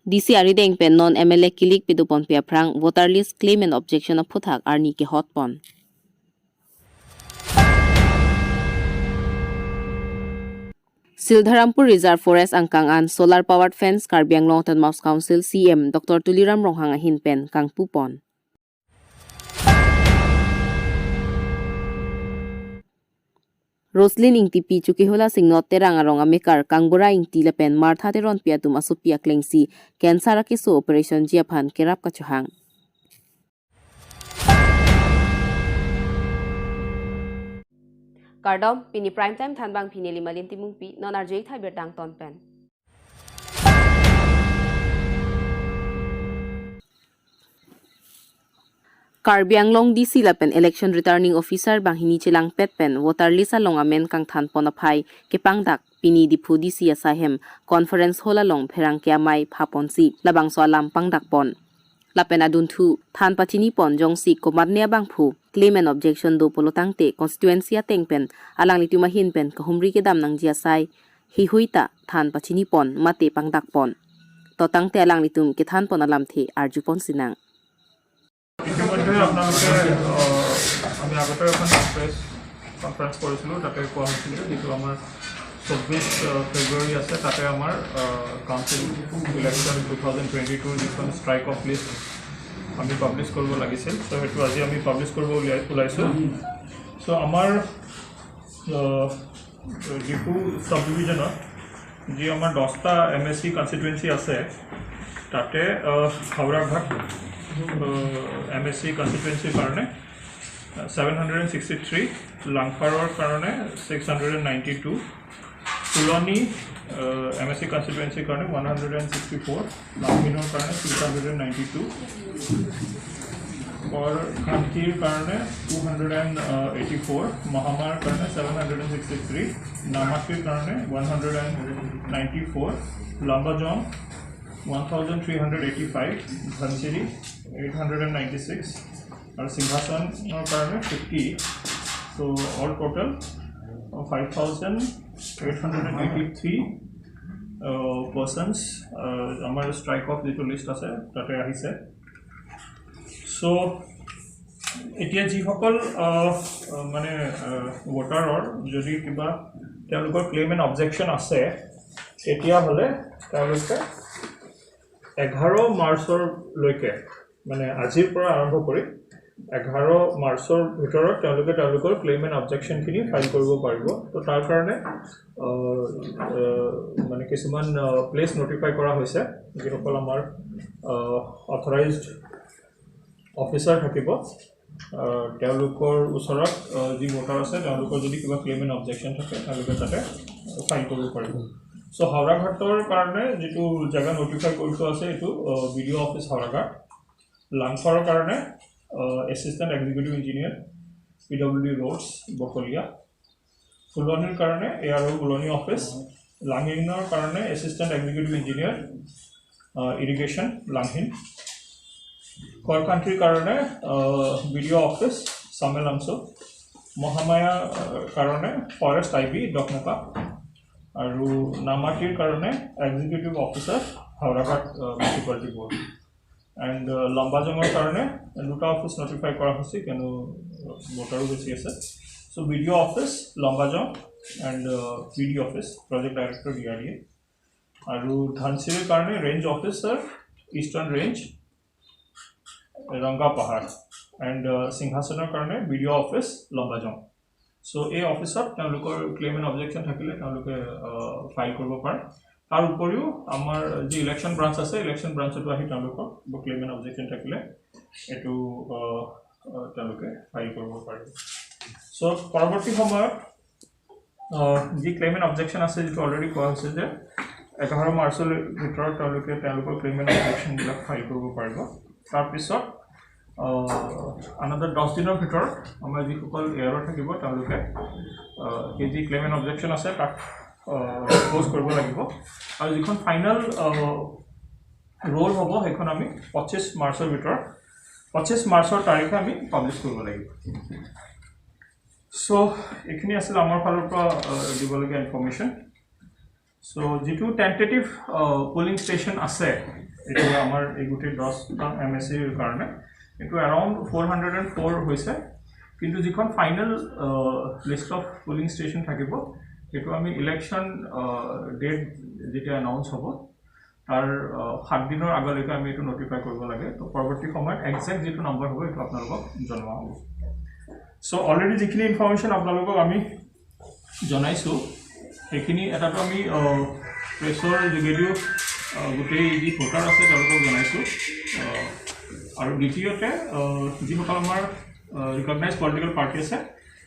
DC arideng pen non MLA kilik pidupon pia prang voter list claim and objection of puthak arni ke hotpon. Sildharampur Reserve Forest Angkangan Solar Powered Fence Karbi Anglong Network Council CM Dr. Tuliram Ronghang ahin pen kang pupon. Roslyn ingti pi chukihola singnot terang arong amekar kangbora ingti lapen martha teron piatum asupia klengsi cancer kiso operation jiaphan kerap kachuhang. Kardom pini prime time thanbang pini limalin timung pi non arjei thai bertang ton pen. Karbi Anglong DC lapen election returning officer banghini chilang petpen voter list along amen kang than ponaphai kepangdak pini dipu DC asahem conference hola long pherang kiamai phaponsi labangso alam pangdak pon lapen adun thu than pachini pon jongsi komatnia bangphu claim and objection do polotangte constituency atengpen alang lituma hinpen kahumri ke dam nang jia sai hi huita than pachini pon mate pangdak pon totangte alang litum ke than pon alamthe arju pon sinang ইতিমধ্যে আপোনালোকে আমি আগতে এখন press conference কৰিছিলোঁ তাতে কোৱা হৈছিল যিটো আমাৰ 24 ফেব্ৰুৱাৰী আছে তাতে আমাৰ কাউন্সিল ইলেকশ্যন 2022 যিখন ষ্ট্ৰাইক অফ লিষ্ট আমি পাব্লিছ কৰিব লাগিছিল চ' সেইটো আজি আমি পাব্লিছ কৰিব ওলাইছোঁ চ' আমাৰ যিটো চাব ডিভিজনত যি আমাৰ 10টা MSC কনষ্টিটুৱেঞ্চি আছে তাতে Howraghat MSC constituency karone 763 Langfaror karone 692 Tuloni MSC constituency karone 164 Langminor karone 692 और खानकीर karone 284 Mahamar karone 763 Namakir karone 194 Lambajong 1385 Dhansiri 896 and Singhasan karone 50 so all total 5883 persons amar strike off the list ase tate ahise so etia ji hokol mane voter or jodi kiba telukor claim and objection ase etia hole telukor 11 মাৰ্চৰ লৈকে মানে আজিৰ পৰা আৰম্ভ কৰি 11 মাৰ্চৰ ভিতৰত তেওঁলোকৰ ক্লেইম এণ্ড অবজেকশ্যন খিনি ফাইল কৰিব পাৰিব তো তাৰ কাৰণে মানে কিছুমান প্লেচ নটিফাই কৰা হৈছে যিসকল আমাৰ অথৰাইজড অফিচাৰ থাকিব তেওঁলোকৰ ওচৰত যি ভোটাৰ আছে তেওঁলোকৰ যদি কিবা ক্লেইম এণ্ড অবজেকশ্যন থাকে তেওঁলোকে তাতে ফাইল কৰিব পাৰিব So Hauraghator karone jitu jaga notify korito ase etu BDO office Hauraghat Langfaro karone assistant executive engineer PWD roads Bokolia Fulonir karone ARO Fuloni office Langhinor karone assistant executive engineer irrigation Langhin Kor country karone BDO office Samelamso Mohamaya karone forest IB Dokmoka আৰু নামাটিৰ কাৰণে executive officer Howraghat municipality board and লম্বাজঙৰ কাৰণে দুটা office notify কৰা হৈছে কিয়নো ভোটাৰো বেছি আছে চ' BDO office Lumbajong and PD office project director DRDA আৰু ধানচিৰিৰ কাৰণে range officer eastern range Rangapahar and সিংহাসনৰ কাৰণে BDO office Lumbajong So a officer তেওঁলোকৰ claim and objection থাকিলে তেওঁলোকে ফাইল কৰিব পাৰে তাৰ উপৰিও আমাৰ যি ইলেকশ্যন ব্ৰাঞ্চ আছে ইলেকশ্যন ব্ৰাঞ্চটো আহি তেওঁলোকৰ claim and objection থাকিলে এটো তেওঁলোকে ফাইল কৰিব পাৰে সো পৰৱৰ্তী সময়ত যি claim and objection আছে যেটো অলৰেডি কোৱা হৈছে যে 11 মাৰ্চৰ ভিতৰত তেওঁলোকৰ claim and objection বিলাক ফাইল কৰিব পাৰিব তাৰ পিছত another 10 দিনৰ ভিতৰত আমাৰ যি সকল এৰৰ থাকিব তেওঁলোকে কেজি ক্লেইম এণ্ড অবজেকশ্যন আছে তাক পোজ কৰিব লাগিব আৰু যিখন ফাইনাল ৰোল হ'ব সেইখন আমি 25 মাৰ্চৰ ভিতৰত 25 মাৰ্চৰ তাৰিখে আমি পাব্লিছ কৰিব লাগিব সো এখিনি আছিল আমাৰ ফালৰ পৰা দিবলগীয়া ইনফৰমেশ্যন সো যেটো টেন্টেটিভ পোলিং ষ্টেচন আছে এতিয়া আমাৰ এই গোটেই 10টা MSCৰ কাৰণে এইটো এৰাউণ্ড 404 হৈছে কিন্তু যিখন final list of polling station থাকিব সেইটো আমি ইলেকশ্যন ডেট যেতিয়া এনাউন্স হ'ব তাৰ 7 দিনৰ আগলৈকে আমি এইটো নটিফাই কৰিব লাগে তো পৰৱৰ্তী সময়ত এক্সাক্ট যিটো নম্বৰ হ'ব এইটো আপোনালোকক জনোৱা হ'ব সো অলৰেডি যিখিনি ইনফৰমেশ্যন আপোনালোকক আমি জনাইছোঁ সেইখিনি এটাতো আমি প্ৰেছৰ যোগেদিও গোটেই যি ভোটাৰ আছে তেওঁলোকক জনাইছোঁ আৰু দ্বিতীয়তে যিসকল আমাৰ ৰিকগনাইজ পলিটিকেল পাৰ্টি আছে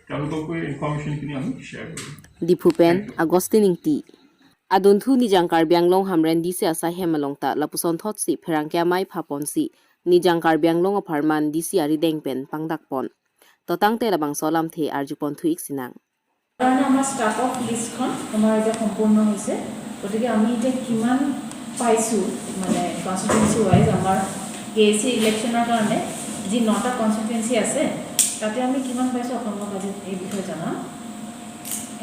তেওঁলোককো ইনফৰমেশ্যনখিনি আমি শ্বেয়াৰ কৰিম Dipupen Agostin Ti Aduntu Nijang Karbi Anglong Hamren Disi Asa Hemalongta Lapuson Thotsi Perangkia Mai Paponsi Nijang Karbi Anglong Aparman Disi Ari Dengpen Pangdakpon Totang Te labangso alamthe Arjupon Thuik Sinang কাৰণে আমাৰ staff of লিষ্টখন আমাৰ এতিয়া সম্পূৰ্ণ হৈছে গতিকে আমি এতিয়া কিমান পাইছোঁ মানে কনষ্টিটুৱেঞ্চি ৱাইজ আমাৰ কেএসি ইলেকশ্যনৰ কাৰণে যি 9টা কনষ্টিটুৱেঞ্চি আছে তাতে আমি কিমান পাইছোঁ আপোনালোকক আজি এই বিষয়ে জনাম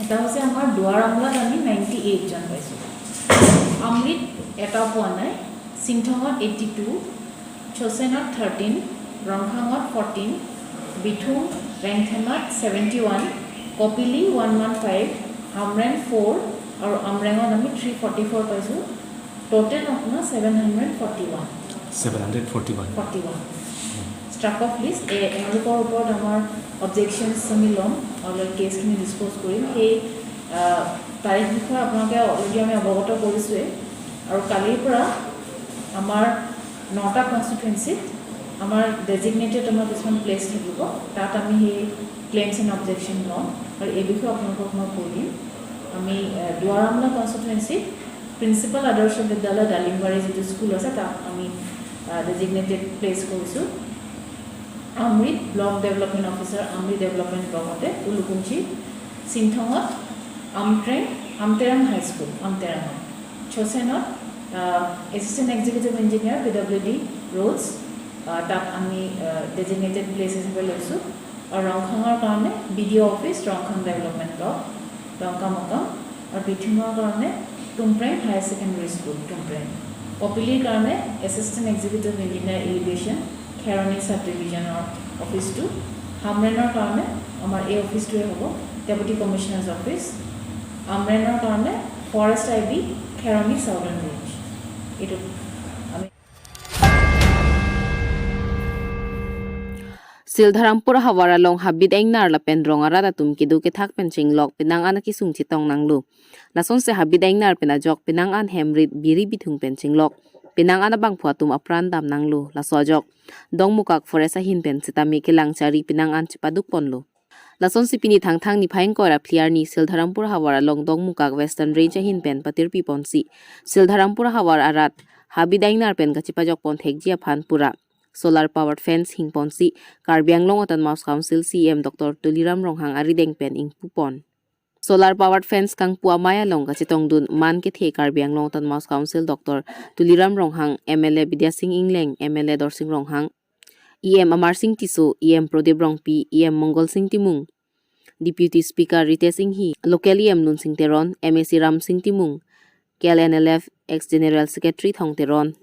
এটা হৈছে আমাৰ দুৱাৰমলাত আমি 98 জন পাইছোঁ আমৰিত এটা পোৱা নাই সিংথঙত 82 চোচেনত 13 ৰংখাঙত 14 বিথুম ৰেংথেনত 71 কপিলি 115 আমৰেং 4 আৰু আমৰেঙত আমি 344 পাইছোঁ টোটেল আপোনাৰ 741 ষ্টাফ অফ লিষ্ট এওঁলোকৰ ওপৰত আমাৰ অবজেকশ্যনছ আমি ল'ম আৰু কেছখিনি ডিছপ'জ কৰিম সেই তাৰিখ বিষয়ে আপোনালোকে অলৰেডি আমি অৱগত কৰিছোঁৱেই আৰু কালিৰ পৰা আমাৰ 9টা কনষ্টিটুৱেঞ্চিত আমাৰ ডেজিগনেটেড আমাৰ কিছুমান প্লেচ থাকিব তাত আমি সেই ক্লেইমছ এণ্ড অবজেকশ্যন ল'ম আৰু এই বিষয়ে আপোনালোকক মই কৈ দিম আমি দুৱাৰমলা কনষ্টিটুৱেঞ্চিত প্ৰিন্সিপাল আদৰ্শ বিদ্যালয় ডালিমবাৰী যিটো স্কুল আছে তাত আমি ডেজিগনেটেড প্লেচ কৰিছোঁ আমৰিত block development officer Amri development ব্লকতে উলুকুঞ্চি সিংথঙত আমটেৰাং হাইস্কুল আমটেৰাঙত চোচেনত assistant executive engineer PWD roads তাত আমি ডেজিগনেটেড প্লেচ হিচাপে লৈছোঁ আৰু ৰংখাঙৰ কাৰণে BDO office Rongkhang development block ৰংকামকাম আৰু বিথুমৰ কাৰণে Tumpreng higher secondary school Tumpreng কপিলিৰ কাৰণে assistant executive engineer irrigation Kheroni sub ডিভিজনৰ অফিচটো হামৰেনৰ কাৰণে আমাৰ এই অফিচটোৱে হ'ব ডেপুটি কমিশ্যনাৰ্ছ অফিচ আমৰেনৰ কাৰণে forest IB Kheroni southern range এইটো আমি Sildharampura Hawara Long Habit Engnar Lapen Rongarada Tumkidu Ketak Penching Lok Pinang Anakisung Chitong Nanglu Lason se Habit Engnar Penajok Pinang An Hemrit Biri Bitung Penching Lok Pinang Anabang Puatum Aprandam Nanglu Lasojok Dong Mukak Foresa Hinpen Sitami Kilang Chari Pinang An Chipaduk Ponlu Lason si Pini Thang Thang Ni Paing Kora Pliarni Sildharampura Hawara Long Dong Mukak Western Range Hinpen Patir Piponsi Sildharampura Hawara Arat Habit Engnar Pen Kachipajok Pon Thekji Aphan Pura Solar powered fence hingponsi Karbi Anglong Otan Mouse Council CM Dr. Tuliram Ronghang Ari Dengpen ing Pupon Solar powered fence kang puamaya long kachitong dun man ke the Karbi Anglong Otan Mouse Council Dr. Tuliram Ronghang MLA Bidya Singh Ingleng MLA Dorsing Ronghang EM Amar Singh Tiso EM Prodeb Rongpi EM Mongol Singh Timung Deputy Speaker Rite Singh Hi Local EM Lun Singh Teron MAC Ram Singh Timung KLNLF ex General Secretary Thong Teron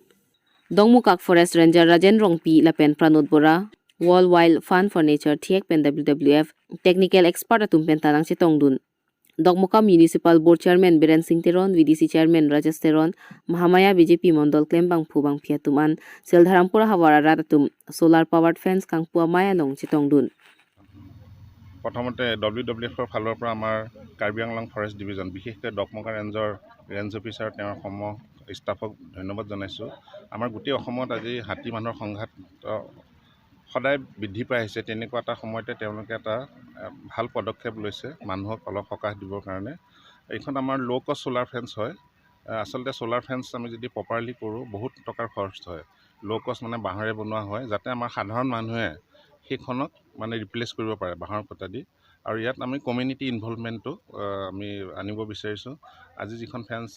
Dongmukak Forest Ranger Rajen Rongpi Lapen Pranod Bora World Wild Fund for Nature Thiek Pen WWF Technical Expert Atum Pen Tanang Chitong Dun Dongmuka Municipal Board Chairman Biren Singh Teron VDC Chairman Rajesh Teron Mahamaya BJP Mondol Klembang Phubang Phiatuman Sildharampura Hawara Ratatum Solar Powered Fence Kang Puamaya Long Chitong Dun প্ৰথমতে WWFৰ ফালৰ পৰা আমাৰ Karbi Anglong forest division বিশেষকৈ ডকমকা ৰেঞ্জৰ range officer তেওঁৰ সম ষ্টাফক ধন্যবাদ জনাইছোঁ আমাৰ গোটেই অসমত আজি হাতী মানুহৰ সংঘাত সদায় বৃদ্ধি পাই আহিছে তেনেকুৱা এটা সময়তে তেওঁলোকে এটা ভাল পদক্ষেপ লৈছে মানুহক অলপ সকাহ দিবৰ কাৰণে এইখন আমাৰ ল' কষ্ট সোলাৰ ফেন্স হয় আচলতে সোলাৰ ফেন্স আমি যদি প্ৰপাৰলি কৰোঁ বহুত টকাৰ খৰচ হয় ল' কষ্ট মানে বাঁহেৰে বনোৱা হয় যাতে আমাৰ সাধাৰণ মানুহে সেইখনক মানে ৰিপ্লেচ কৰিব পাৰে বাঁহৰ খুঁটা দি আৰু ইয়াত আমি কমিউনিটি ইনভলভমেণ্টটো আমি আনিব বিচাৰিছোঁ আজি যিখন ফেন্স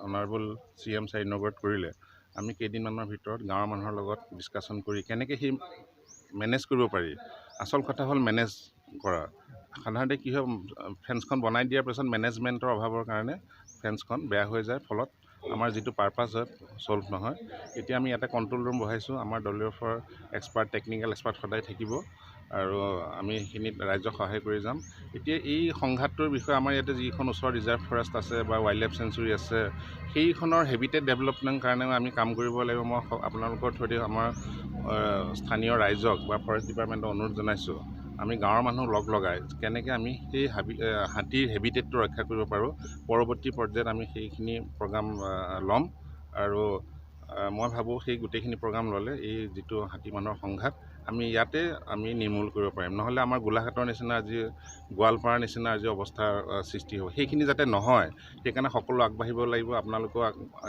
অনাৰেবল CM ছাৰে ইনগ্ৰেট কৰিলে আমি কেইদিনমানৰ ভিতৰত গাঁৱৰ মানুহৰ লগত ডিছকাশ্যন কৰি কেনেকৈ সেই মেনেজ কৰিব পাৰি আচল কথা হ'ল মেনেজ কৰা সাধাৰণতে কি হয় ফেন্সখন বনাই দিয়াৰ পিছত মেনেজমেণ্টৰ অভাৱৰ কাৰণে ফেন্সখন বেয়া হৈ যায় ফলত আমাৰ যিটো পাৰপাছ হয় ছল্ভ নহয়। এতিয়া আমি এটা কণ্ট্ৰল ৰুম বহাইছোঁ। আমাৰ WFৰ এক্সপাৰ্ট টেকনিকেল এক্সপাৰ্ট সদায় থাকিব আৰু আমি সেইখিনিত ৰাইজক সহায় কৰি যাম। এতিয়া এই সংঘাতটোৰ বিষয়ে আমাৰ ইয়াতে যিখন ওচৰৰ ৰিজাৰ্ভ ফৰেষ্ট আছে বা ৱাইল্ড লাইফ চেঞ্চুৰী আছে, সেইখনৰ হেবিটেট ডেভেলপমেণ্ট কাৰণেও আমি কাম কৰিব লাগিব। মই আপোনালোকৰ থ্ৰুদি আমাৰ স্থানীয় ৰাইজক বা ফৰেষ্ট ডিপাৰ্টমেণ্টক অনুৰোধ জনাইছোঁ, আমি গাঁৱৰ মানুহ লগাই কেনেকৈ আমি সেই হাতীৰ হেবিটেটটো ৰক্ষা কৰিব পাৰোঁ, পৰৱৰ্তী পৰ্যায়ত আমি সেইখিনি প্ৰগ্ৰাম ল'ম। আৰু মই ভাবোঁ সেই গোটেইখিনি প্ৰগ্ৰাম ল'লে এই যিটো হাতী মানুহৰ সংঘাত ইয়াতে আমি নিৰ্মূল কৰিব পাৰিম। নহ'লে আমাৰ গোলাঘাটৰ নিচিনা আজি গোৱালপাৰাৰ নিচিনা আজি অৱস্থাৰ সৃষ্টি হ'ব। সেইখিনি যাতে নহয়, সেইকাৰণে সকলো আগবাঢ়িব লাগিব। আপোনালোকেও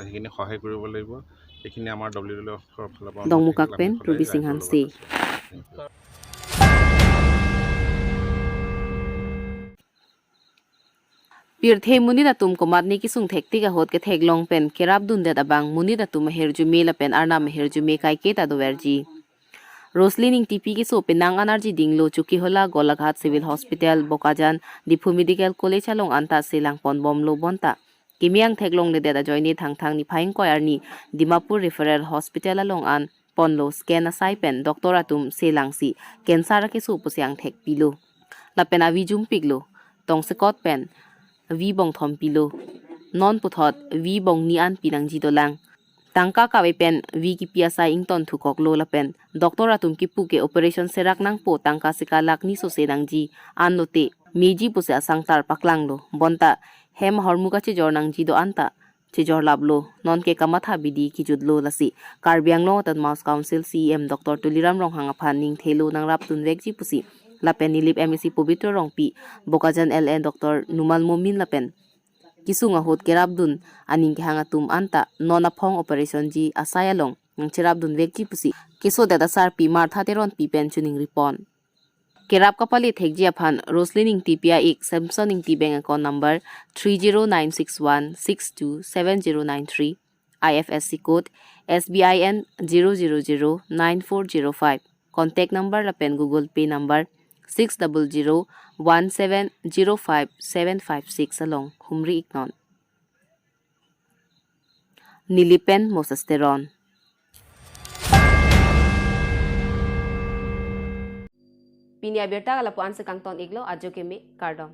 সেইখিনি সহায় কৰিব লাগিব। সেইখিনি আমাৰ WWFৰ ফালৰ পৰা অনুৰোধ থাকিল। Dongmukakpen আমি সদায় Ruby ৰাইজৰ Singhan লগত C. আছোঁ। Pirthe munida tum komatni kisung thekti ka hot ke theglong pen kerap dun det abang munida tum herju me lapen arna herju me kaike ta do verji. Roslining TP ki so penang anarji dinglo chuki hola Golaghat Civil Hospital Bokajan Dipu Medical College along anta silang pon bomlo bonta. Kimiang theglong le deda joini thang ni phaing ko arni Dimapur Referral Hospital along an ponlo scan asai pen Dr. Atum selangsi cancer ke so pusiang thek pilo. Lapen avi jum piglo tong sekot pen vi bong thom pilo non puthot vi bong ni an pinang ji dolang tangka ka pen vi ki piasa ington thukok lo la pen Dr. Atum ki puke operation serak nang po tangka sikalak ni so senang ji an lote meji puse asang tar paklang lo bonta hem hormuka che jornang ji do anta che jor lablo non ke kamatha bidi ki judlo lasi Karbi Anglong Tat Mouse Council CM Dr. Tuliram rong hanga phaning thelo nang rap tun vek ji pusi lapen nilip MEC Pubitro Rongpi Bokajan LN Dr. Numal Momin lapen kisung ahot kerabdun aning hangatum anta nona phong operation ji asayalong ng cherabdun vekji pusi kiso data sarpi martha teron pi pensioning ripon kerap kapali thekji aphan roslining tipia ik samsoning ti bank account number 30961627093 IFSC code SBIN 0009405 contact number lapen Google Pay number 60017055756 along Humri Iknon. Nilipen Mosasteron. Pini Abirta kalapuan sa kangton iglo adjo kemi kardong.